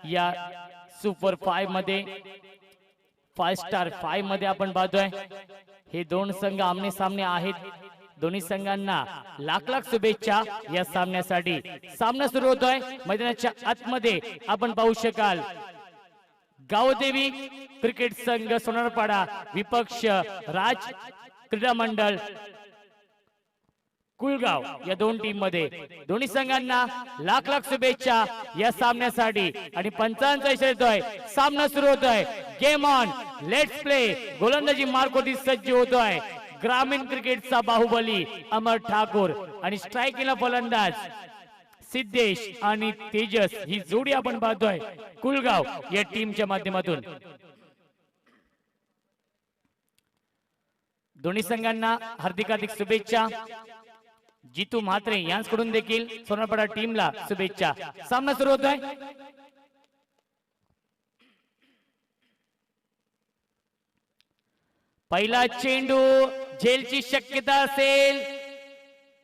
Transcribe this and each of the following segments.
या सुपर 5 मध्ये 5 स्टार 5 मध्ये आपण पाहतोय हे दोन संघ आमने सामने आहेत। दोन्ही संघांना लाख लाख शुभेच्छा या सामन्यासाठी। सामना सुरू होतोय मैदानाच्या आतमध्ये आपण पाहू शकाल गावदेवी क्रिकेट संघ सोनारपाडा विपक्ष राज क्रीडा मंडळ कुलगाव या दोन टीम मध्ये दोन्ही संघांना लाख लाख शुभेच्छा या सामन्यासाठी। आणि पंचांचा इशारा येतोय सामना सुरू होतोय। Game on let's play. गोलंदाजी मार्कोटी सज्ज होतोय ग्रामीण क्रिकेटचा बाहुबली अमर ठाकूर आणि स्ट्रायकिंगला फलंदाज सिद्धेश आणि तेजस ही जोडी आपण पाहतोय कुलगाव या टीमच्या माध्यमातून। दोन्ही संघांना हार्दिक हार्दिक शुभेच्छा। जितू म्हात्रे यांच्याकडून देखील सोनारपाडा टीमला शुभेच्छा। सामना सुरू होतोय पहिला चेंडू झेलची शक्यता असेल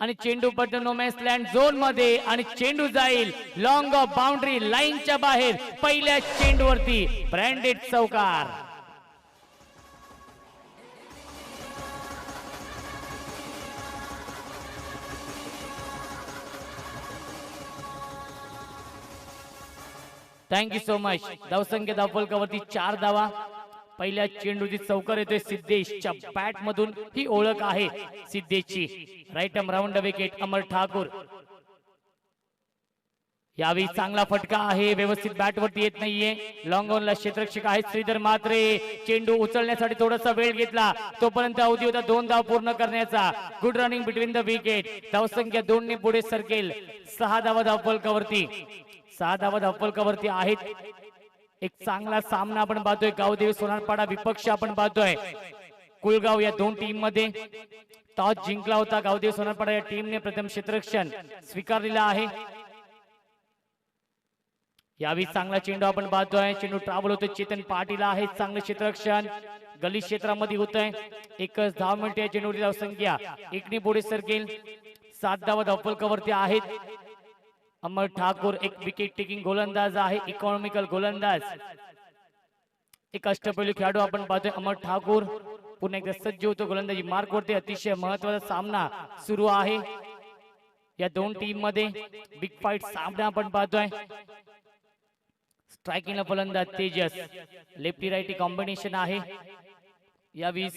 आणि चेंडू पडतो नो मॅन्स लँड झोन मध्ये आणि चेंडू जाईल लॉंग ऑफ बाउंड्री लाईनच्या बाहेर। पहिल्या चेंडूवरती ब्रँडेड चौकार। Thank you so much. धावसंख्या धावफलकावरती 4 धावा। पहिल्या चेंडूची चौकार येतोय सिद्धेशच्या बॅट मधून। ही ओळख आहे सिद्धेशची। राईट आर्म राऊंड विकेट अमर ठाकूर। यावेळी चांगला फटका आहे व्यवस्थित बॅट वरती येत नाहीये। लॉंग ऑनला क्षेत्ररक्षक आहेत श्रीधर म्हात्रे। चेंडू उचलण्यासाठी थोडासा वेळ घेतला तोपर्यंत अवधी होता 2 धाव पूर्ण करण्याचा। Good running between the wicket. धावसंख्या 2 ने पुढे सरकेल। 6 धावा धावफलकावरती 6 धावा धावफलकावरती आहेत। एक चांगला सामना आपण पाहतोय गावदेवी सोनारपाडा विपक्ष आपण पाहतोय कुलगाव या दोन टीम मध्ये। टॉस जिंकला होता गावदेवी सोनारपाडा या टीमने। प्रथम क्षेत्ररक्षण स्वीकारलेला आहे। यावेळी चांगला चेंडू आपण पाहतोय। चेंडू ट्रॅव्हल होतोय चेतन पाटील आहे चांगलं क्षेत्ररक्षण गली क्षेत्रामध्ये होतंय। एकच धाव मिळते या चेंडूची धावसंख्या 1 ने पुढे सरकेल। 7 धावा धावफलकावरती आहेत। अमर ठाकूर एक विकेट टेकिंग गोलंदाज आहे इकॉनॉमिकल गोलंदाज। एक अष्टपैलू खेळाडू आपण पाहतोय अमर ठाकूर पुन्हा एकदा सज्ज होतो गोलंदाजी मार्क वरती। अतिशय महत्त्वाचा सामना सुरू आहे या दोन टीम मध्ये। बिग फाईट सामना आपण पाहतोय। स्ट्रायकिंगला फलंदाज तेजस लेफ्टी राईटी कॉम्बिनेशन आहे। यावेळी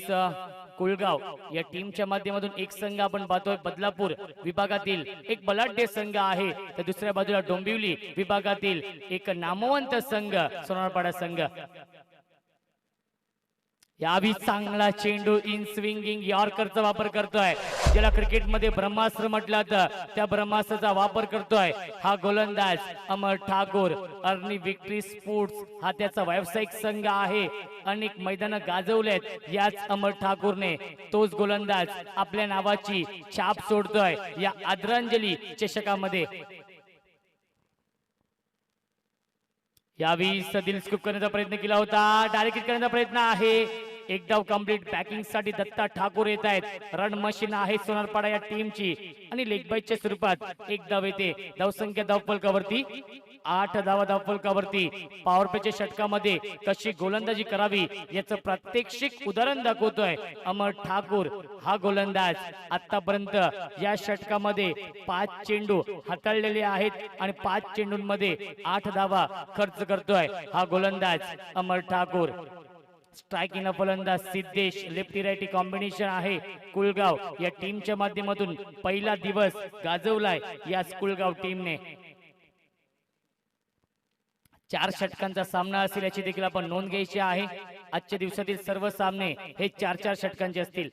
कुलगाव या टीमच्या माध्यमातून एक संघ आपण पाहतोय बदलापूर विभागातील एक बलाढ्य संघ आहे तर दुसऱ्या बाजूला डोंबिवली विभागातील एक नामवंत संघ सोनारपाडा संघ। यावेळी चांगला चेंडू इन स्विंगिंग यॉर्करचा वापर करतोय ज्याला क्रिकेटमध्ये ब्रह्मास्त्र म्हटलं जातं त्या ब्रह्मास्त्राचा वापर करतोय हा गोलंदाज अमर ठाकूर। अर्नी विक्ट्री स्पोर्ट्स हा त्याचा व्यावसायिक संघ आहे। अनेक मैदान गाजवलेत याच अमर ठाकूरने। तोच गोलंदाज आपल्या नावाची छाप सोडतोय या आदरांजली चषकामध्ये। यावेळी सदिल स्कूप करण्याचा प्रयत्न केला होता। डायरेक्ट हिट करण्याचा प्रयत्न आहे। एक धाव कंप्लीट। बॅकिंग साठी दत्ता ठाकूर येत आहेत। रन मशीन आहे सोनारपाडा या टीमची आणि लेग बाईटच्या स्वरूपात एक धाव येते। धावसंख्या धावफलकावरती 8 धावा धावफलकावरती। पॉवर प्लेच्या षटकामध्ये कशी गोलंदाजी करावी याचं प्रात्यक्षिक उदाहरण दाखवतोय अमर ठाकूर हा गोलंदाज। आतापर्यंत या षटकामध्ये 5 चेंडू हाताळलेले आहेत आणि 5 चेंडूंमध्ये 8 धावा खर्च करतोय हा गोलंदाज अमर ठाकूर। स्ट्रायकिंगला फलंदाज सिद्धेश लेफ्टी राईटी कॉम्बिनेशन आहे कुलगाव या टीमच्या माध्यमातून। पहिला दिवस गाजवलाय या कुलगाव टीमने। 4 षटकांचा सामना असेल याची देखील आपण नोंद घ्यायची आहे। आजच्या दिवसातील सर्व सामने हे 4-4 षटकांचे असतील।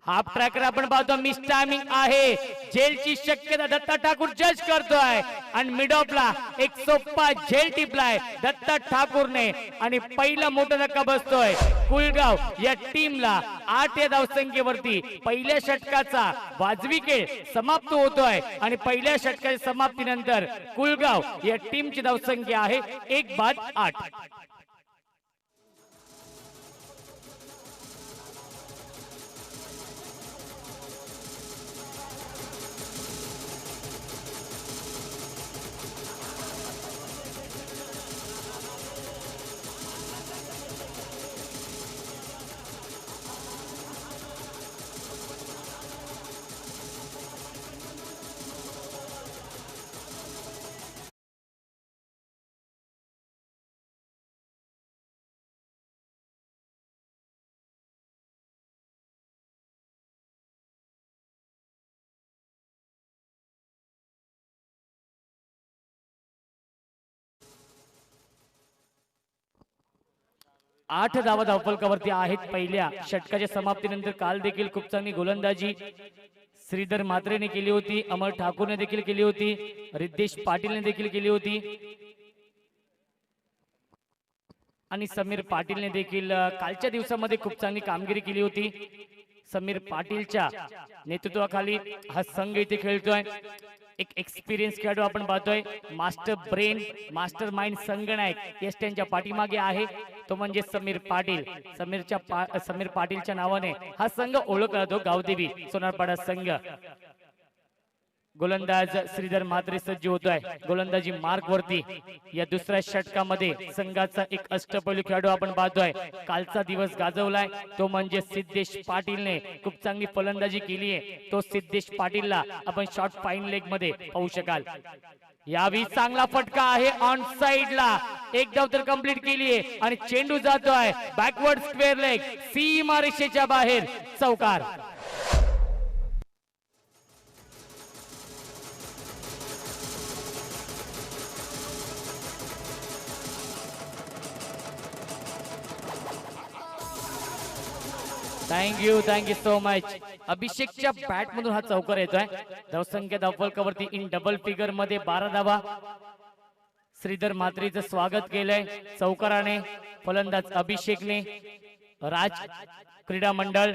हाफ ट्रॅकर आपण पाहतो मिस टायमिंग आहे। झेलची शक्यता दत्ता ठाकूर जज करतोय आणि मिड ऑफला एक सोपा झेल टिपलाय दत्ता ठाकूरने आणि पहिला मोठा धक्का बसतोय कुलगाव या टीमला। 8 या धावसंख्येवरती पहिल्या षटकाचा वाजवी खेळ समाप्त होतोय आणि पहिल्या षटकाच्या समाप्तीनंतर कुलगाव या टीमची धावसंख्या आहे 1/8। 8 धावा धावफलकावरती आहेत पहिल्या षटकाच्या समाप्तीनंतर. काल देखील खूप चांगली गोलंदाजी श्रीधर म्हात्रेने केली होती, अमर ठाकूरने देखील केली होती, रिद्धेश पाटीलने देखील केली होती आणि समीर पाटीलने देखील कालच्या दिवसामध्ये खूप चांगली कामगिरी केली होती. समीर पाटीलच्या नेतृत्वाखाली हा संघ इथे खेळतोय. एक एक्सपिरियन्स खेळाडू आपण पाहतोय. मास्टर ब्रेन, मास्टर माइंड, संगनायक यश त्यांच्या पाठीमागे आहे, तो म्हणजे समीर पाटील. समीर पाटीलच्या नावाने हा संघ ओळखला जातो, गावदेवी सोनारपाडा संघ. गोलंदाज श्रीधर म्हात्रे सज्ज होतोय गोलंदाजी मार्क वरती. या दुसऱ्या षटकामध्ये संघाचा एक अष्टपैलू खेळाडू आपण पाहतोय. कालचा दिवस गाजवलाय तो म्हणजे सिद्धेश पाटीलने खूप चांगली फलंदाजी केली आहे. तो सिद्धेश पाटीलला आपण शॉर्ट फाईन लेग मध्ये पाहू शकाल. यावी चांगला फटका आहे ऑन साइड ला, एक धाव तर कंप्लीट केली आहे आणि चेंडू जातोय बॅकवर्ड स्क्वेअर लेग, सीमारेषेच्या बाहेर, चौकार. Thank you so much. अभिषेकच्या बॅट मधून हा चौकार येतोय. धावसंख्या धावफलकावरती इन डबल फिगर मध्ये 12 धावा. श्रीधर म्हात्रेचं स्वागत केलंय चौकाराने. फलंदाज अभिषेकने. राज क्रीडा मंडळ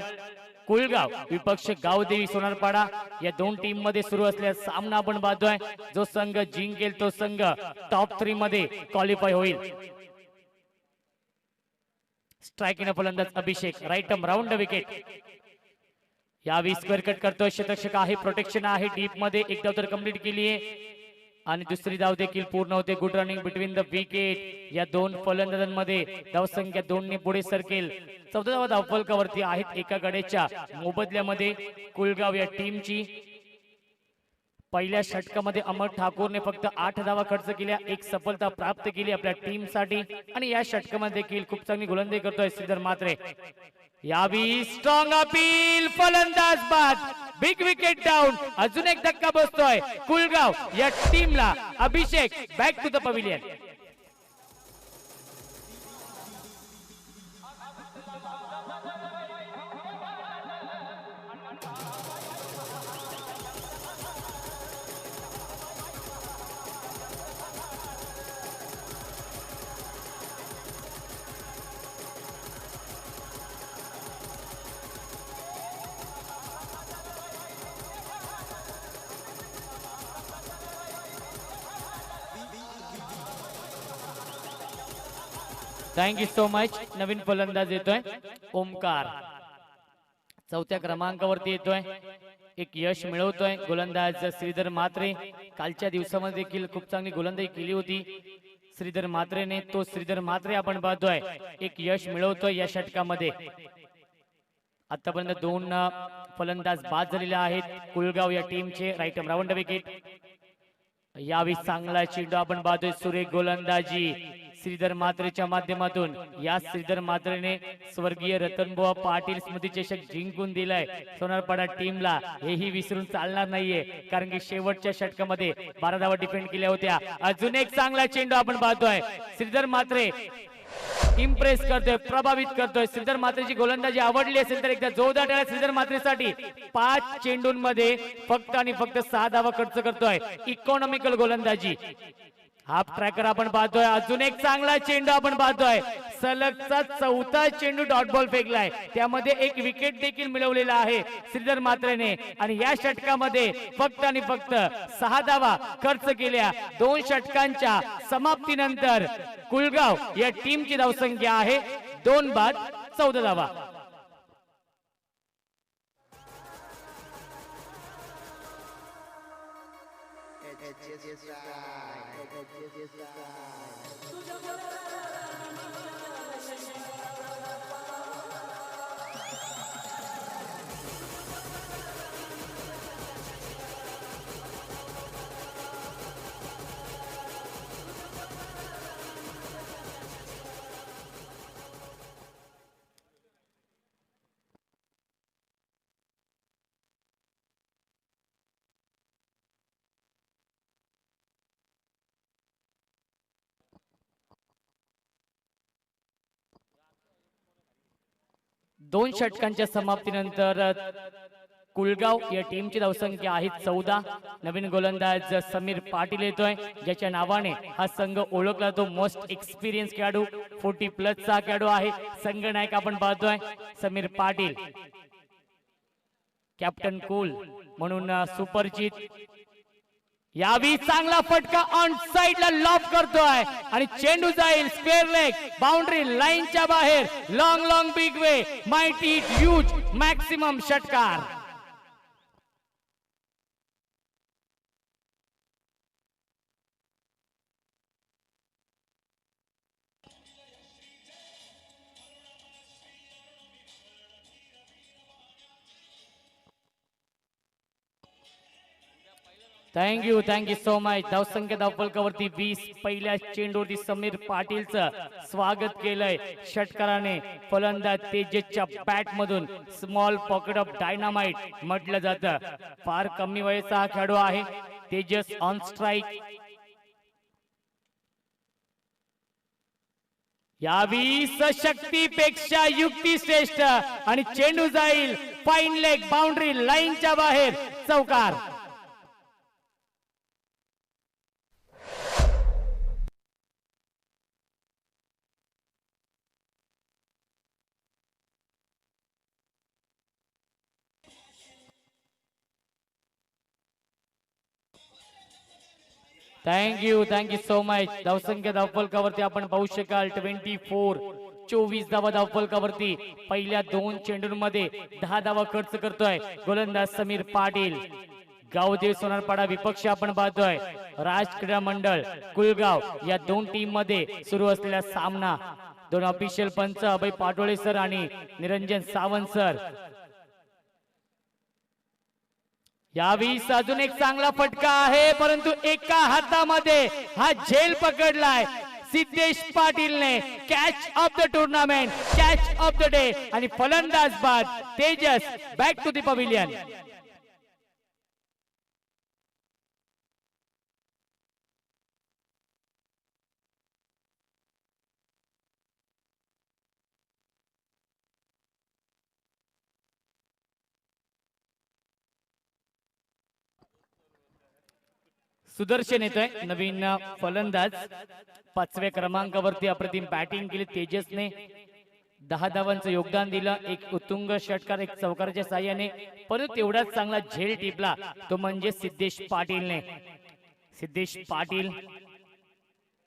कुलगाव विपक्ष गावदेवी सोनारपाडा या दोन टीम मध्ये सुरू असलेला सामना आपण पाहतोय. जो संघ जिंकेल तो संघ टॉप 3 मध्ये क्वालिफाय होईल. स्ट्राइकिंग फलंदाज अभिषेक, राइट आर्म राउंड विकेट. यावी स्क्वेअर कट करतोय, शतक्षक आहे, प्रोटेक्शन आहे डीप मध्ये. एक धाव तर कंप्लीट केली आहे आणि दुसरी धाव देखील पूर्ण होते. Good running between the wicket. या दोन फलंदाजांमध्ये धावसंख्या 2 ने पुढे सरकेल. 14 धावा धावफलकावरती आहेत एका गड्याच्या मोबदल्यामध्ये कुलगाव या टीमची. पहिल्या षटकामध्ये अमर ठाकूरने फक्त 8 धावा खर्च केल्या, एक सफलता प्राप्त केली आपल्या टीम साठी. आणि या षटकामध्ये देखील खूप चांगली गोलंदाजी करतोय श्रीधर म्हात्रे. यावी स्ट्रॉंग अपील, फलंदाज बाद, बिग विकेट डाऊन. अजून एक धक्का बसतोय कुलगाव या टीमला. Abhishek back to the pavilion. Thank you so much. नवीन फलंदाज येतोय ओमकार, 4थ्या क्रमांकावरती येतोय. एक यश मिळवतोय गोलंदाज श्रीधर म्हात्रे. कालच्या दिवसामध्ये देखील खूप चांगली गोलंदाजी केली होती श्रीधर म्हात्रेने. तो श्रीधर म्हात्रे आपण पाहतोय एक यश मिळवतोय या षटकामध्ये. आतापर्यंत 2 फलंदाज बाद झालेले आहेत कुलगाव या टीमचे. Right arm round wicket. यावी चांगला चेंडू आपण पाहतोय, सुरेख गोलंदाजी श्रीधर म्हात्रेच्या माध्यमातून. या श्रीधर म्हात्रेने स्वर्गीय रतनबुवा पाटील स्मृती चषक जिंकून दिलाय सोनारपाडा टीमला. हेही विसरून चालणार नाहीये, कारण की शेवटच्या षटकामध्ये 12 धावा डिफेंड केल्या होत्या. अजून एक चांगला चेंडू आपण पाहतोय. श्रीधर म्हात्रे इम्प्रेस करतोय, प्रभावित करतोय. श्रीधर म्हात्रेची गोलंदाजी आवडली असेल तर एकदा जोरदार टाळ्या श्रीधर म्हात्रेसाठी. 5 चेंडूंमध्ये फक्त आणि फक्त 6 धावा खर्च करतोय. इकॉनॉमिकल गोलंदाजी. हाफ ट्रॅकर आपण पाहतोय. अजून एक चांगला चेंडू आपण पाहतोय. सलगचा 4था चेंडू डॉट बॉल फेकलाय, त्यामध्ये एक विकेट देखील मिळवलेला आहे श्रीधर म्हात्रेने. आणि या षटकामध्ये फक्त आणि फक्त 6 धावा खर्च केल्या. 2 षटकांच्या समाप्तीनंतर कुलगाव या टीमची धावसंख्या आहे 2 बाद 14 धावा. 2 षटकांच्या समाप्तीनंतर कुलगाव या टीमची धावसंख्या आहे 14. नवीन गोलंदाज समीर पाटील येतोय, ज्याच्या नावाने हा संघ ओळखला तो मोस्ट एक्सपिरियन्स खेळाडू 40+ चा खेळाडू आहे. संघनायक आपण पाहतोय समीर पाटील, कॅप्टन कूल म्हणून सुपरिचित. यावी चांगला फटका ऑन साइड ला लॉब करतोय आणि चेंडू जाईल स्क्वेअर लेग बाउंड्री लाईनच्या बाहेर. Long long big way mighty hit huge maximum षटकार. Thank you so much. धावसंख्या धावफलकावरती 20. पहिल्या चेंडूवरती समीर पाटीलचं स्वागत केलंय षटकाराने. फलंदाज तेजसच्या बॅट मधून स्मॉल पॉकेट ऑफ डायनामाइट म्हटलं जातं. फार कमी वयाचा हा खेळाडू आहे. Tejas on strike. यावी शक्तीपेक्षा युक्ती श्रेष्ठ आणि चेंडू जाईल फाईन लेग बाउंड्री लाईनच्या बाहेर. चौकार. Thank you so much. धावसंख्या धावफलकावरती आपण पाहू शकाल 24. 24 धावा धावफलकावरती. पहिल्या 2 चेंडूंमध्ये 10 धावा खर्च करतोय गोलंदाज समीर पाटील. गावदेव सोनारपाडा विपक्ष आपण पाहतोय. राज क्रीडा मंडळ कुलगाव या 2 टीम मध्ये सुरू असलेला सामना. 2 ऑफिशियल पंच अभय पाटोळे सर आणि निरंजन सावंत सर. यावेळी अजून एक चांगला फटका आहे, परंतु एका हातामध्ये हा झेल पकडलाय सिद्धेश पाटीलने. Catch of the tournament, catch of the day आणि फलंदाज बाद. Tejas back to the pavilion. Sudarshan येतोय नवीन फलंदाज. 5व्या क्रमांकावरती अप्रतिम बॅटिंग केली तेजसने. 10 धावांचं योगदान दिलं. एक उत्तुंग षटकार, एक चौकाराच्या साह्याने. परंतु तेवढाच चांगला झेल टिपला तो म्हणजे सिद्धेश पाटीलने. सिद्धेश पाटील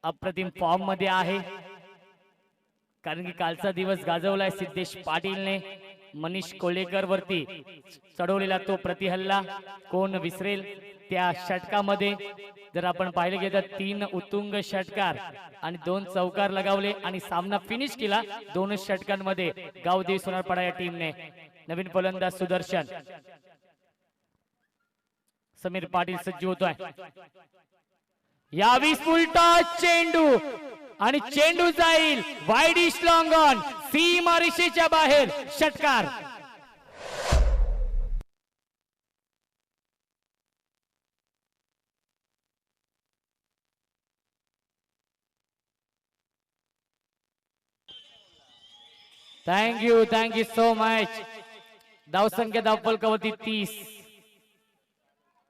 अप्रतिम फॉर्म मध्ये आहे, कारण की कालचा दिवस गाजवलाय सिद्धेश पाटीलने. मनीष कोलेकर वरती चढवलेला तो प्रतिहल्ला कोण विसरेल. त्या षटकामध्ये जर आपण पाहिले गेलं 3 उत्तुंग षटकार आणि 2 चौकार लगावले आणि सामना फिनिश केला 2 षटकांमध्ये गावदेव सोनारपाडा या टीमने. नवीन फलंदाज सुदर्शन. समीर पाटील सज्ज होतोय. यावी उलटा चेंडू आणि चेंडू जाईल वाईडिश लॉंग ऑन सीमा रेषेच्या बाहेर. षटकार. Thank you so much. धावसंख्या धावफलकावरती 30.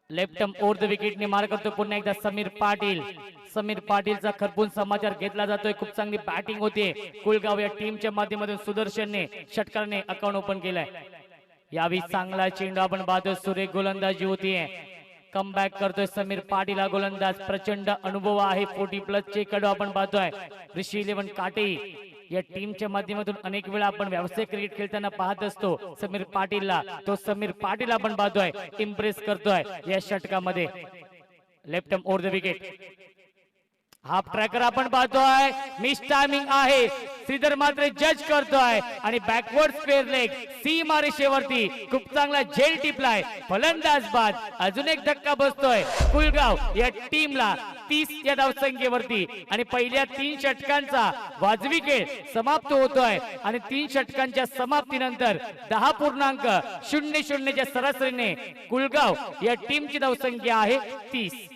लेफ्ट ओव्हर द विकेटने मार करतो पुन्हा एकदा समीर पाटील. समीर पाटीलचा खरपून समाचार घेतला जातोय. खूप चांगली बॅटिंग होते कुलगाव या टीमच्या माध्यमातून. सुदर्शनने षटकाराने अकाउंट ओपन केलाय. यावी चांगला चेंडू आपण पाहतोय. सुरेख गोलंदाजी होतीये. कमबॅक करतोय समीर पाटील. हा गोलंदाज प्रचंड अनुभव आहे. 40+ चे कडू आपण पाहतोय. ऋषी 11 काटे या टीमच्या माध्यमातून अनेक वेळा आपण व्यावसायिक क्रिकेट खेळताना पाहत असतो समीर पाटीलला. तो समीर पाटील आपण पाहतोय इम्प्रेस करतोय या षटकामध्ये. Left over the wicket. Half tracker आपण पाहतोय. मिस टायमिंग आहे. श्रीधर मात्र जज करतोय आणि बॅकवर्ड स्क्वेअर लेग सीमा रेषेवरती खूप चांगला झेल टिपलाय. फलंदाज बाद. अजून एक धक्का बसतोय कुलगाव या टीमला 30 या धावसंख्येवरती. आणि पहिल्या 3 षटकांचा वाजवी खेळ समाप्त होतोय आणि 3 षटकांच्या समाप्तीनंतर 10.00 च्या सरासरीने कुलगाव या टीमची धावसंख्या आहे 30.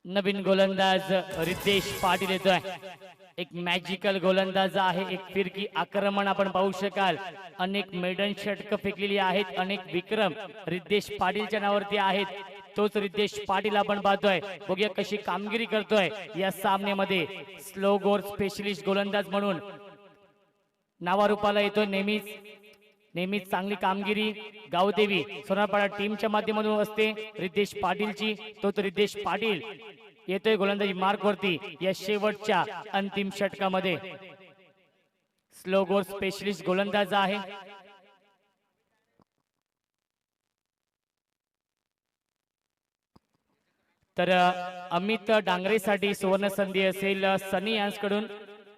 नवीन गोलंदाज रितेश पाटील येतोय. एक मॅजिकल गोलंदाज आहे. एक फिरकी आक्रमण आपण पाहू शकाल. अनेक मेडन षटक फेकलेली आहेत. अनेक विक्रम रितेश पाटीलच्या नावावरती आहेत. तोच रितेश पाटील आपण पाहतोय. बघूया कशी कामगिरी करतोय या सामन्यामध्ये. स्लो गोर स्पेशलिस्ट गोलंदाज म्हणून नावारूपाला येतोय. नेहमीच चांगली कामगिरी गावदेवी सोनारपाडा टीमच्या माध्यमातून असते रितेश पाटीलची. तोच रितेश पाटील येतोय गोलंदाजी मार्क वरती या शेवटच्या अंतिम षटकामध्ये. स्लो गोर स्पेशलिस्ट गोलंदाज आहे. तर अमित डांगरेसाठी सुवर्ण संधी असेल. सनी यांकडून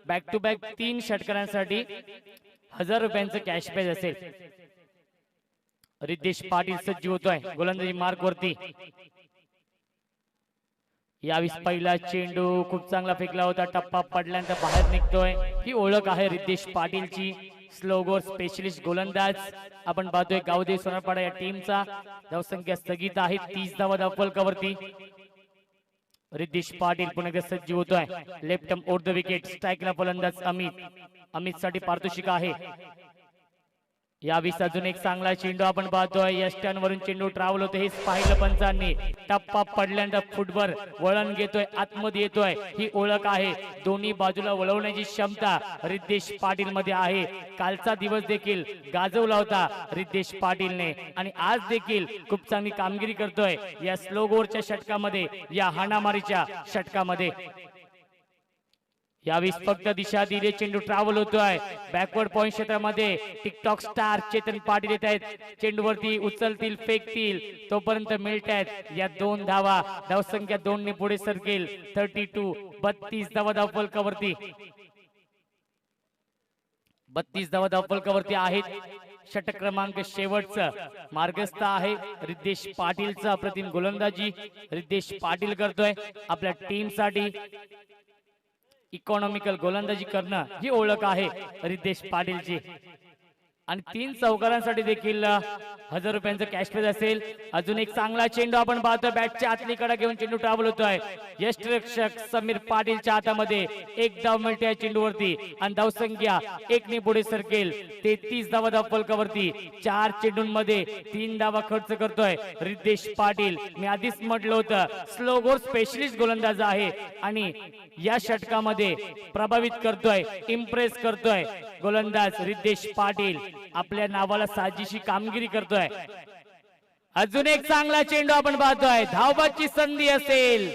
बॅक टू बॅक 3 षटकारांसाठी 1000 रुपयांचं कॅश प्राइज असेल. रितेश पाटील सज्ज होतोय गोलंदाजी मार्क वरती. यावेळी पहिला चेंडू खूप चांगला फेकला होता. टप्पा पडल्यानंतर बाहेर निघतोय. ही ओळख आहे रितेश पाटीलची. स्लो गोर स्पेशलिस्ट गोलंदाज आपण पाहतोय गावदेवी सोनारपाडा या टीमचा. धावसंख्या स्थगित आहे 30 धावा धावफलकावरती. रितेश पाटील पुन्हा एकदा सज्ज होतोय. Left arm over the wicket. स्ट्राईकला फलंदाज अमित साठी पारितोषिक आहे. यावेळी अजून एक चांगला चेंडू आपण पाहतोय. या स्टॅन वरून चेंडू ट्रॅव्हल होते हेच पाहिलं पंचांनी. टप्पा पडल्यानंतर फुटवर वळण घेतोय, आतमध्ये येतोय. ही ओळख आहे. दोन्ही बाजूला वळवण्याची क्षमता रितेश पाटील मध्ये आहे. कालचा दिवस देखील गाजवला होता रितेश पाटीलने आणि आज देखील खूप चांगली कामगिरी करतोय या स्लो गोरच्या षटकामध्ये, या हाणामारीच्या षटकामध्ये. यावेळी फक्त दिशा दिली. चेंडू ट्रॅव्हल होतोय बॅकवर्ड पॉइंट क्षेत्रामध्ये. टिकटॉक स्टार चेतन पाटील येत आहेत. चेंडूवरती उचलतील, फेकतील, तोपर्यंत मिळत आहेत या 2 धावा. धावसंख्या 2 ने पुढे सरकेल. 32 धावा धावफलकावरती. 32 धावा धावफलकावरती आहेत. षटक क्रमांक शेवटचं मार्गस्थ आहे रितेश पाटीलचा. अप्रतिम गोलंदाजी रितेश पाटील करतोय आपल्या टीम साठी. इकॉनॉमिकल गोलंदाजी करणं ही ओळख आहे रितेश पाटीलची. आणि 3 चौकारांसाठी देखील 1000 रुपयांचं कॅश प्राइज असेल. अजून एक चांगला चेंडू आपण पाहतोय. बॅटच्या आतली कडा घेऊन चेंडू ट्रॅव्हल होतोय. यष्टिरक्षक समीर पाटीलच्या हातामध्ये. 1 धाव मिळते या चेंडूवरती आणि धावसंख्या 1 ने पुढे सरकेल. 33 धावा धावफलकावरती. 4 चेंडूंमध्ये 3 धावा खर्च करतोय रितेश पाटील. मी आधीच म्हटलं होतं स्लो गोर स्पेशलिस्ट गोलंदाज आहे आणि या षटकामध्ये प्रभावित करतोय, इम्प्रेस करतोय गोलंदाज रितेश पाटील. आपल्या नावाला साजीशी कामगिरी करतोय. अजून एक चांगला चेंडू आपण पाहतोय. धावबाची संधी असेल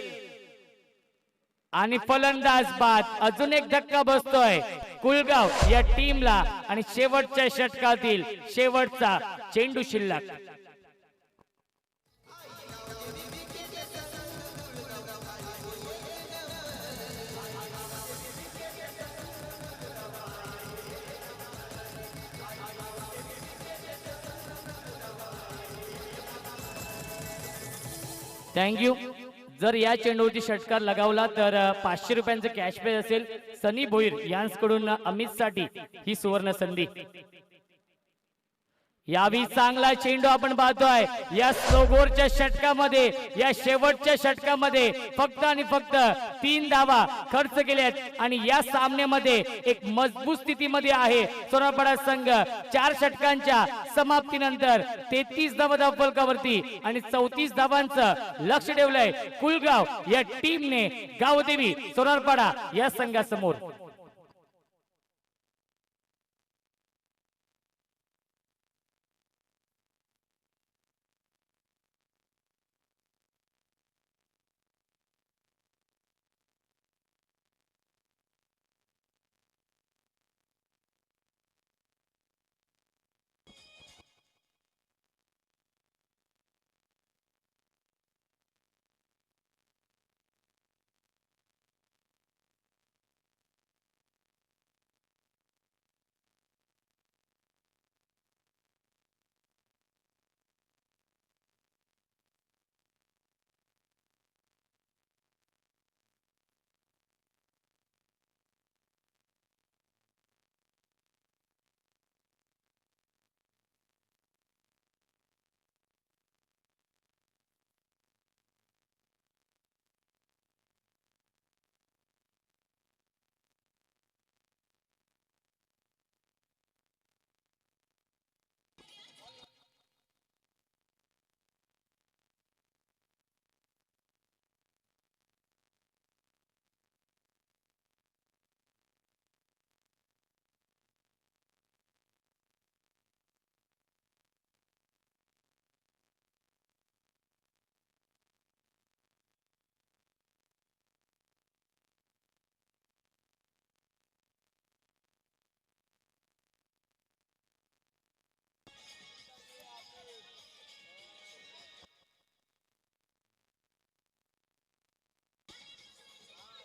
आणि फलंदाज बाद. अजून एक धक्का बसतोय कुलगाव या टीमला आणि शेवटच्या षटकातील शेवटचा चेंडू शिल्लक. थँक्यू. जर या चेंडूवरती षटकार लगावला तर 500 रुपयांचं कॅश प्राइज असेल. सनी भोईर यांच्याकडून अमित साठी ही सुवर्ण संधी. यावेळी चांगला चेंडू आपण पाहतोय या स्लो गोरच्या षटकामध्ये. या शेवटच्या षटकामध्ये फक्त आणि फक्त 3 धावा खर्च केल्यात आणि या सामन्यामध्ये एक मजबूत स्थितीमध्ये आहे सोनारपाडा संघ. 4 षटकांच्या समाप्तीनंतर 33 धावा धावफलकावरती आणि 34 धावांचं लक्ष ठेवलंय कुलगाव या टीमने गावदेवी सोनारपाडा या संघासमोर.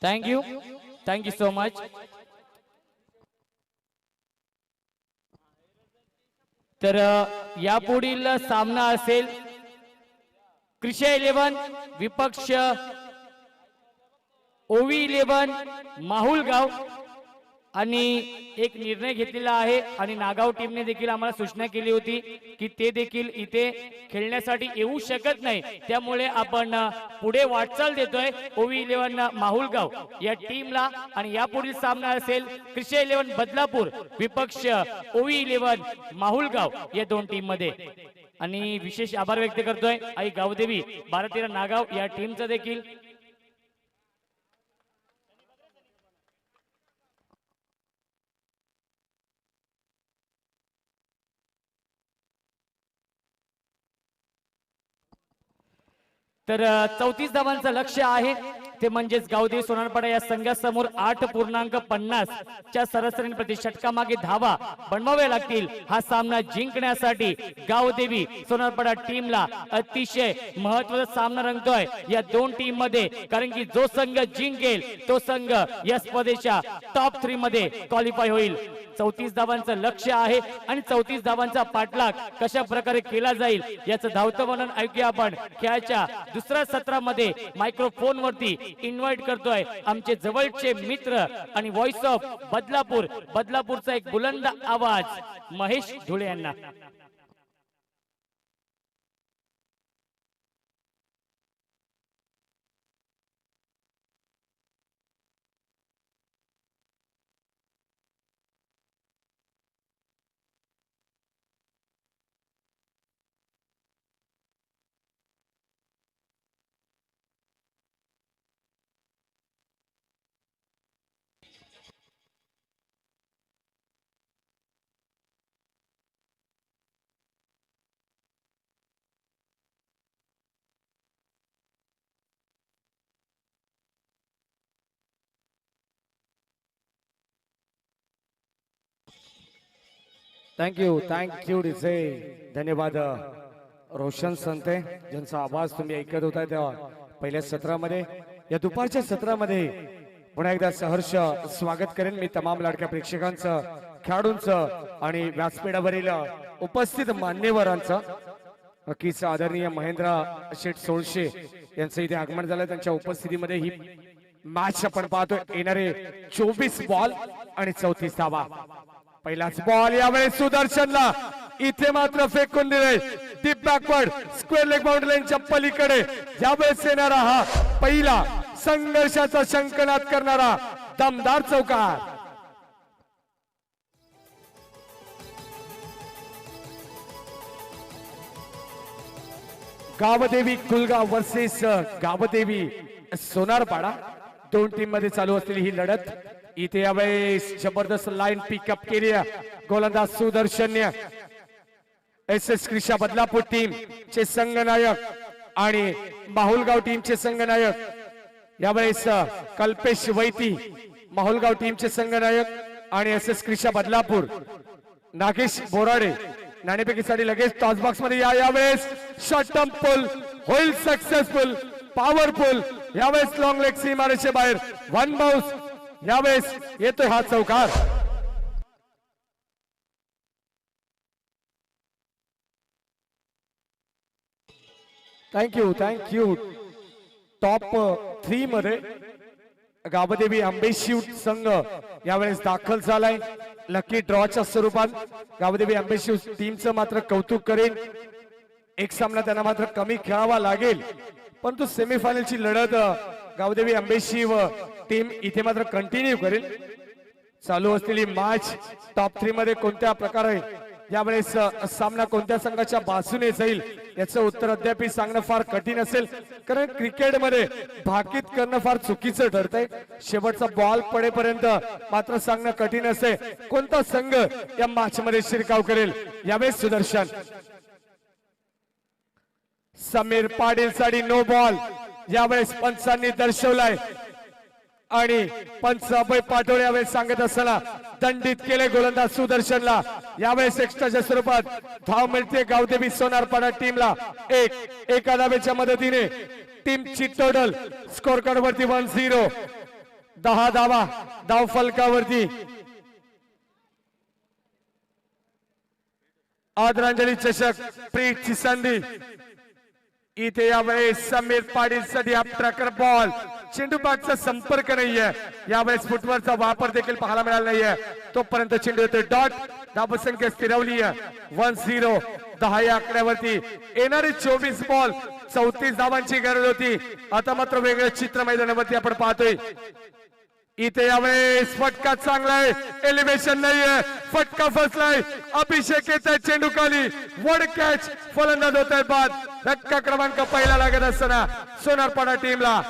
Thank you so much. तर यापुढील सामना असेल कृषी 11 विपक्ष ओवी 11 माहुलगाव. आणि एक निर्णय घेतलेला आहे आणि नागाव टीमने देखील आम्हाला सूचना केली होती की ते देखील इथे खेळण्यासाठी येऊ शकत नाही, त्यामुळे आपण पुढे वाटचाल देतोय ओवी 11 माहुलगाव या टीमला. आणि यापुढील सामना असेल कृषी 11 बदलापूर विपक्ष ओवी 11 माहुलगाव या दोन टीम मध्ये. आणि विशेष आभार व्यक्त करतोय आई गावदेवी 12-13 नागाव या टीमचा देखील. तर 34 धावांचं लक्ष आहे, ते म्हणजेच गावदेवी सोनारपाडा या संघासमोर 8.50 च्या सरासरीने प्रति षटकामागे धावा बनवाव्या लागतील. हा सामना जिंकण्यासाठी गावदेवी सोनारपाडा टीमला अतिशय महत्त्वाचा सामना रंगतोय या दोन टीम मध्ये, कारण की जो संघ जिंकेल तो संघ या स्पर्धेच्या टॉप 3 मध्ये क्वालिफाय होईल. 34 धावांचं लक्ष आहे आणि 34 धावांचा पाठलाग कशा प्रकारे केला जाईल याचं धावतं वर्णन ऐकूया आपण. खेळाच्या दुसऱ्या सत्रामध्ये मायक्रोफोन वरती इन्व्हाइट करतोय आमचे जवळचे मित्र आणि व्हॉइस ऑफ बदलापूरचा एक बुलंद आवाज महेश धुळे यांना. थँक्यू डिसे. धन्यवाद रोशन संते, ज्यांचा आवाज तुम्ही ऐकत होता तेव्हा पहिल्या सत्रामध्ये. या दुपारच्या सत्रामध्ये पुन्हा एकदा सहर्ष स्वागत करेन मी तमाम लाडक्या प्रेक्षकांचं, खेळाडूंचं आणि व्यासपीठावरील उपस्थित मान्यवरांचं. नक्कीच आदरणीय महेंद्र शेठ सोळशे यांचं इथे आगमन झालं. त्यांच्या उपस्थितीमध्ये ही मॅच आपण पाहतोय. येणारे 24 बॉल आणि 34 धावा. पहिलाच बॉल यावेळेस सुदर्शनला, इथे मात्र फेकून दिले deep backward square leg boundary लाईनच्या पलीकडे. यावेळेस येणारा हा पहिला संघर्षाचा शंखनाद करणारा दमदार चौकार. गावदेवी कुलगाव वर्सेस गावदेवी सोनारपाडा, दोन टीम मध्ये चालू असलेली ही लढत. इथे यावेळेस जबरदस्त लाईन पिकअप केली गोलंदाज सुदर्शन. एस एस क्रिशा बदलापूर टीम चे संघनायक आणि माहुलगाव टीमचे संघनायक. यावेळेस कल्पेश वैती माहुलगाव टीमचे संघनायक आणि एस एस क्रिशा बदलापूर नागेश बोराडे नाणेफेकीसाठी लगेच टॉस बॉक्स मध्ये या. यावेळेस शॉर्ट टर्म पुल होईल सक्सेसफुल, पॉवरफुल. यावेळेस लॉंग लेग सीमारेषे बाहेर 1 बाउन्स. यावेळेस येतोय हा चौकार. थँक्यू. टॉप 3 मध्ये गावदेवी आंबेशिव संघ यावेळेस दाखल झालाय लकी ड्रॉच्या स्वरूपात. गावदेवी आंबेशिव टीमचं मात्र कौतुक करेन. एक सामना त्यांना मात्र कमी खेळावा लागेल, परंतु सेमीफायनलची लढत गावदेवी आंबेशिव टीम इथे मात्र कंटिन्यू करेल. चालू असलेली मॅच टॉप 3 मध्ये कोणत्या प्रकारे यावेळेस सामना कोणत्या संघाच्या बाजूने जाईल याचं उत्तर अद्याप सांगणं फार कठीण असेल, कारण क्रिकेटमध्ये भाकीत करणं फार चुकीचं ठरतंय. शेवटचा बॉल पडेपर्यंत मात्र सांगणं कठीण असे कोणता संघ या मॅच मध्ये शिरकाव करेल. यावेळेस सुदर्शन, समीर पाटील साठी नो बॉल यावेळेस पंचांनी दर्शवलाय आणि पंच अभय पाटोळे यावेळेस सांगत असताना दंडित केले गोलंदाज सुदर्शनला. यावेळेस एक्स्ट्राच्या स्वरूपात धाव मिळते गावदेवी सोनारपाडा टीमला. एका धावेच्या मदतीने टीमची टोटल स्कोर कार्ड वरती 1-0. 10 धावा धाव फलकावरती. आदरांजली चषक प्रीतची संधी. इथे यावेळेस समीर पाटील साठी हा ट्रॅकर बॉल. चेंडू बागचा संपर्क नाहीये. यावेळेस फुटबॉलचा वापर देखील पाहायला मिळाला नाहीये. तोपर्यंत चेंडू येतोय डॉट. धावसंख्या स्थिरवली आहे 1-0. 10 या आकड्यावरती येणारे 24 बॉल 34 धावांची गरज होती. आता मात्र वेगळं चित्र मैदानावरती आपण पाहतोय. इथे यावेळेस फटका चांगला आहे. एलिव्हेशन नाहीये. फटका फसलाय. अभिषेक येत आहे चेंडू खाली. वड कॅच. फलंदाज होत आहे बाद. धक्का क्रमांक पहिला लागत असताना सोनारपाडा टीमला.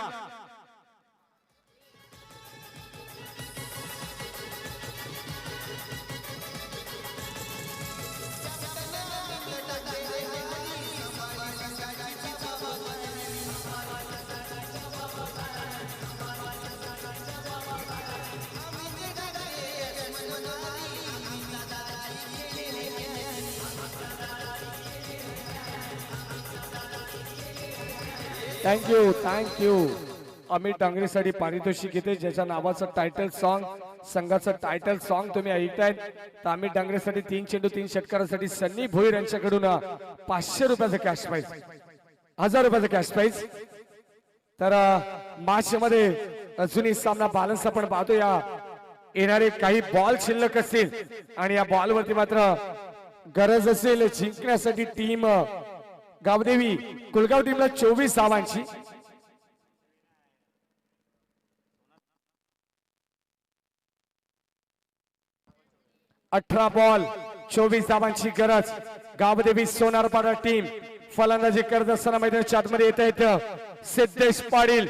थँक्यू अमित डांगरेसाठी पारितोषिक येते ज्याच्या नावाचं टायटल सॉन्ग संघाचं टायटल सॉन्ग तुम्ही ऐकताय. तर अमित डांगरेसाठी 3 चेंडू 3 षटकारासाठी सन्नी भोईर यांच्याकडून 500 रुपयाचं कॅश प्राइज 1000 रुपयाचं कॅश प्राइज. तर मॅच मध्ये अजूनही सामना बॅलन्स आपण पाहतो. या येणारे काही बॉल शिल्लक असतील आणि या बॉल वरती मात्र गरज असेल जिंकण्यासाठी टीम गावदेवी कुलगाव टीमला 24 धावांची. अठरा बॉल 24 धावांची गरज. गावदेवी सोनारपाडा टीम फलंदाजी करत असताना मैदानाच्या आतमध्ये येत आहेत सिद्धेश पाटील.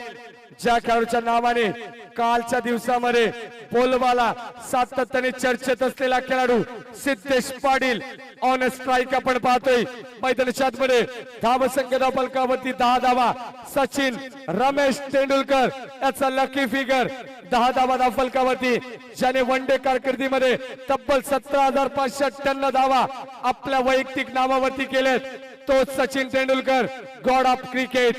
ज्या खेळाडूच्या नावाने कालच्या दिवसामध्ये बोलबाला सातत्याने चर्चेत असलेला खेळाडू सिद्धेश पाटील ऑन स्ट्राईक आपण पाहतोय मैदानाच्या आतमध्ये. धावसंख्या धावफलकावरती 10 धावा. सचिन रमेश तेंडुलकर याचा लकी फिगर 10 धावा धावफलकावरती. ज्याने वन डे कारकिर्दीमध्ये तब्बल 17,598 धावा आपल्या वैयक्तिक नावावरती केलेत तो Sachin Tendulkar God of cricket.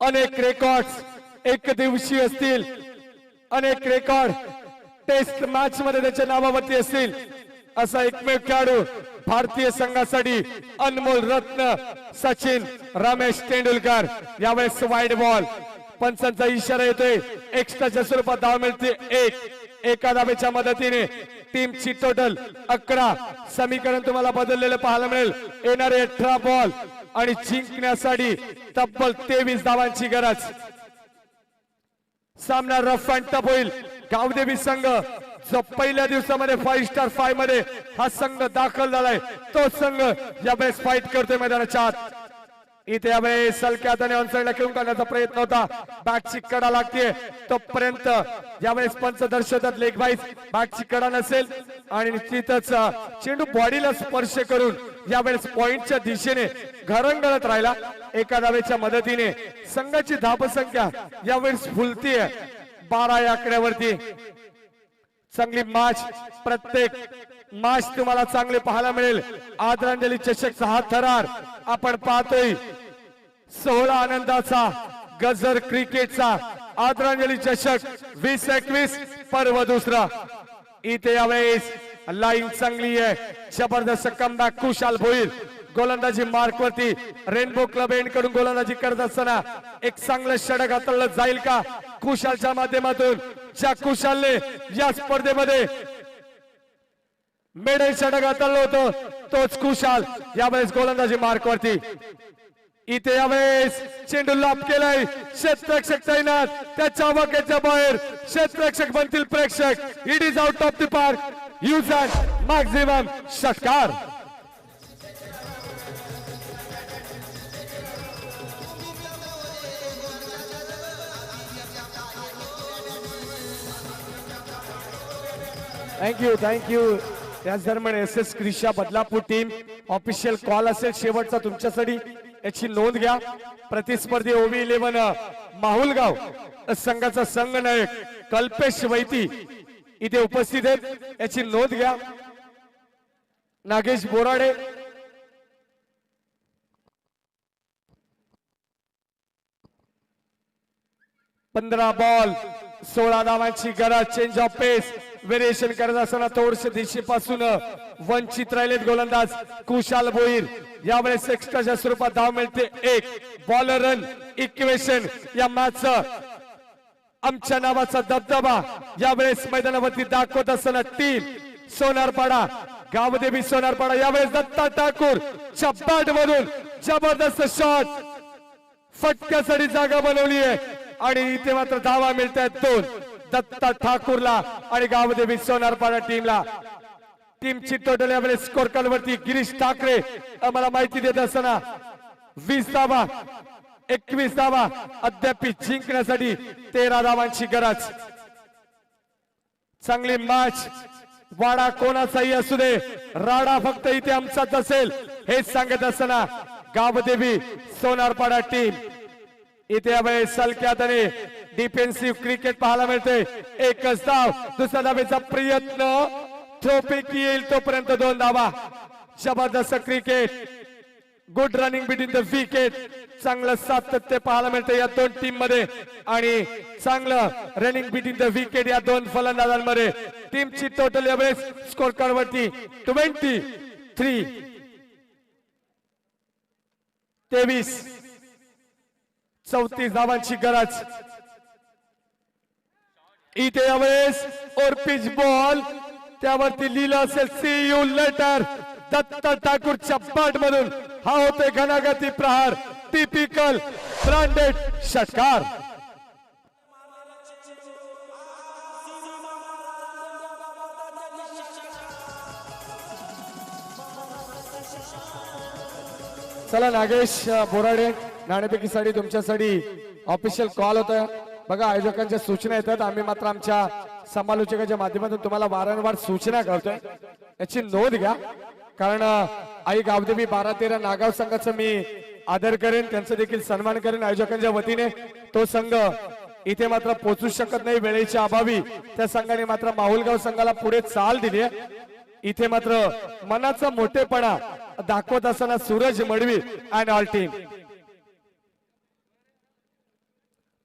अनेक रेकॉर्ड्स एक दिवशी असतील. अनेक रेकॉर्ड टेस्ट मॅच मध्ये त्याच्या नावावरती असतील. असा एकमेव खेळाडू भारतीय संघासाठी अनमोल रत्न सचिन रमेश तेंडुलकर. यावेळेस वाईड बॉल पंचांचा इशारा येतोय. एक्स्ट्राच्या स्वरूपात धाव मिळते 1. एका धावेच्या मदतीने टीमची टोटल 11. समीकरण तुम्हाला बदललेलं पाहायला मिळेल. येणारे 18 बॉल आणि जिंकण्यासाठी तब्बल 23 धावांची गरज. सामना रफ अँड टफ होईल. गावदेवी संघ जो पहिल्या दिवसामध्ये 5 स्टार 5 मध्ये हा संघ दाखल झालाय तो संघ यावेळेस फाईट करतोय मैदानाच्या आत. इथे यावेळेस सलक्या हाताने ऑनसाइडला खेळून काढण्याचा प्रयत्न होता. बॅटची कडा लागते तोपर्यंत यावेळेस पंच दर्शवतात लेग वाईज बॅटची कडा नसेल आणि निश्चितच चेंडू बॉडीला स्पर्श करून यावेळेस पॉइंटच्या दिशेने घरंगळत राहिला. एका धावेच्या मदतीने संघाची धावसंख्या यावेळेस फुलतीये 12 या आकड्यावरती. चांगली मॅच प्रत्येक मॅच तुम्हाला चांगले पाहायला मिळेल. आदरांजली चषकचा हा थरार आपण पाहतोय. 16 आनंदाचा गजर क्रिकेटचा आदरांजली चषक 2021 पर्व दुसरा. इथे यावेळेस लाईन चांगली आहे. जबरदस्त कमबॅक कुशाल भोईर गोलंदाजी मार्क वरती. रेनबो क्लब एंड कडून गोलंदाजी करत असताना एक चांगलं षटक हाताळलं जाईल का कुशालच्या माध्यमातून. ज्या कुशालने या स्पर्धेमध्ये मेडल षटक हाताळलं होतं तोच कुशाल यावेळेस गोलंदाजी मार्क वरती. इथे यावेळेस चेंडू लाभ केलाय. क्षेत्ररक्षक तैनात त्याच्या वाक्याच्या बाहेर. क्षेत्ररक्षक बनतील प्रेक्षक. It is out of the park. Use and maximum षटकार. थँक्यू. त्याच दरम्यान एस एस क्रिशा बदलापूर टीम ऑफिशियल कॉल असेल शेवटचा तुमच्यासाठी याची नोंद घ्या. प्रतिस्पर्धी ओव्ही 11 माहुलगाव संघाचा संघनायक कल्पेश वैती इथे उपस्थित आहेत याची नोंद घ्या. नागेश बोराडे 15 बॉल 16 धावांची गरज. चेंज ऑफ पेस व्हेरिएशन करत असताना थोडसे दिशेपासून वंचित राहिलेत गोलंदाज कुशाल भोईर. यावेळेस एक्स्ट्राच्या स्वरूपात धाव मिळते एक. बॉलर रन इक्वेशन या मॅचचं आमच्या नावाचा दबदबा यावेळेस मैदानावरती दाखवत असताना टीम सोनारपाडा गावदेवी सोनारपाडा. यावेळेस दत्ता ठाकूर चप्पाट मधून जबरदस्त शॉट फटक्यासाठी जागा बनवली आहे आणि इथे मात्र धावा मिळत आहेत दोन दत्ता ठाकूरला आणि गावदेवी सोनारपाडा टीमला. टीमची टोटल यावेळेस स्कोर कार्ड वरती गिरीश ठाकरे आम्हाला माहिती देत असताना 20 धावा 21 धावा अद्याप जिंकण्यासाठी 13 धावांची गरज. चांगली मॅच. वाडा कोणाचाही असू दे राडा फक्त इथे आमचाच असेल हेच सांगत असताना गावदेवी सोनारपाडा टीम इथे यावेळेस सलक्याने डिफेन्सिव्ह क्रिकेट पाहायला मिळते. एकच धाव. दुसऱ्या धावेचा प्रयत्न थ्रोपैकी येईल तोपर्यंत 2 धावा. जबरदस्त cricket. Good running between the wicket. चांगलं सातत्य पाहायला मिळते या दोन टीम मध्ये आणि चांगलं रनिंग बिटवीन द विकेट या दोन फलंदाजांमध्ये. टीमची टोटल यावेळेस स्कोर कार्ड वरती 23 34 धावांची गरज. इथे यावेळेस ओरपिच बॉल त्यावरती लिहिलं असेल सी यू लेटर. दत्ता ठाकूरच्या पाठ मधून हा होतोय घनागती प्रहार. टिपिकल ब्रँडेड षटकार. चला नागेश बोराडे नाणेफेकीसाठी तुमच्यासाठी ऑफिशियल कॉल होतोय. बघा आयोजकांच्या सूचना येतात आम्ही मात्र आमच्या समालोचकाच्या माध्यमातून तुम्हाला वारंवार सूचना करतोय याची नोंद घ्या. कारण आई गावदेवी 12-13 नागाव संघाचं मी आदर करेन त्यांचा देखील सन्मान करेन आयोजकांच्या वतीने. तो संघ इथे मात्र पोहोचू शकत नाही वेळेच्या अभावी. त्या संघाने मात्र माहुलगाव संघाला पुढे चाल दिली आहे. इथे मात्र मनाचा मोठेपणा दाखवत असताना Suraj Madvi and all team.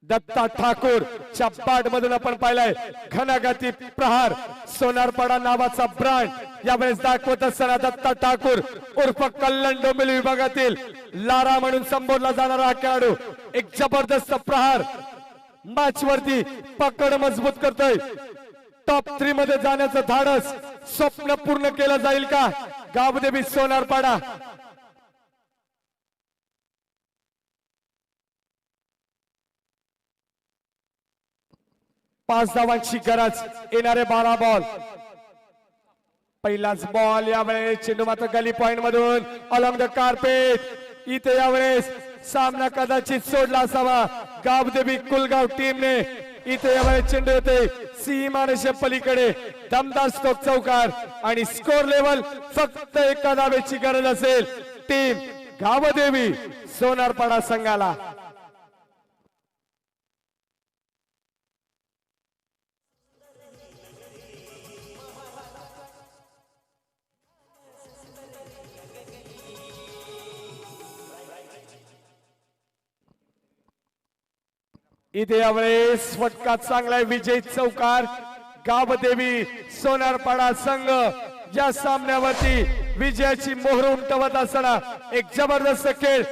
Datta Thakur चप्पाट मधून आपण पाहिलाय घनाघाती प्रहार. सोनारपाडा नावाचा ब्रँड यावेळेस दाखवत असताना दत्ता ठाकूर उर्फ कल्याण डोंबिवली विभागातील लारा म्हणून संबोधला जाणारा हा खेळाडू एक जबरदस्त प्रहार मॅच वरती पकड मजबूत करतोय. टॉप 3 मध्ये जाण्याचं धाडस स्वप्न पूर्ण केलं जाईल का गावदेवी सोनारपाडा. पाच धावांची गरज. येणारे 12 बॉल. पहिलाच बॉल यावेळेस चेंडू मात्र गली पॉइंट मधून अलॉंग द कार्पेट. इथे यावेळेस सामना कदाचित सोडला असावा गावदेवी कुलगाव टीमने. इथे यावेळेस चेंडू येते सीमारेषे पलीकडे. दमदार स्टोक चौकार आणि स्कोर लेवल फक्त एका धावेची गरज असेल टीम गावदेवी सोनारपाडा संघाला. इथे यावेळेस फटका चांगला विजय चौकार. गावदेवी सोनारपाडा संघ या सामन्यावरती विजयाची मोहर उमटवत असताना एक जबरदस्त खेळ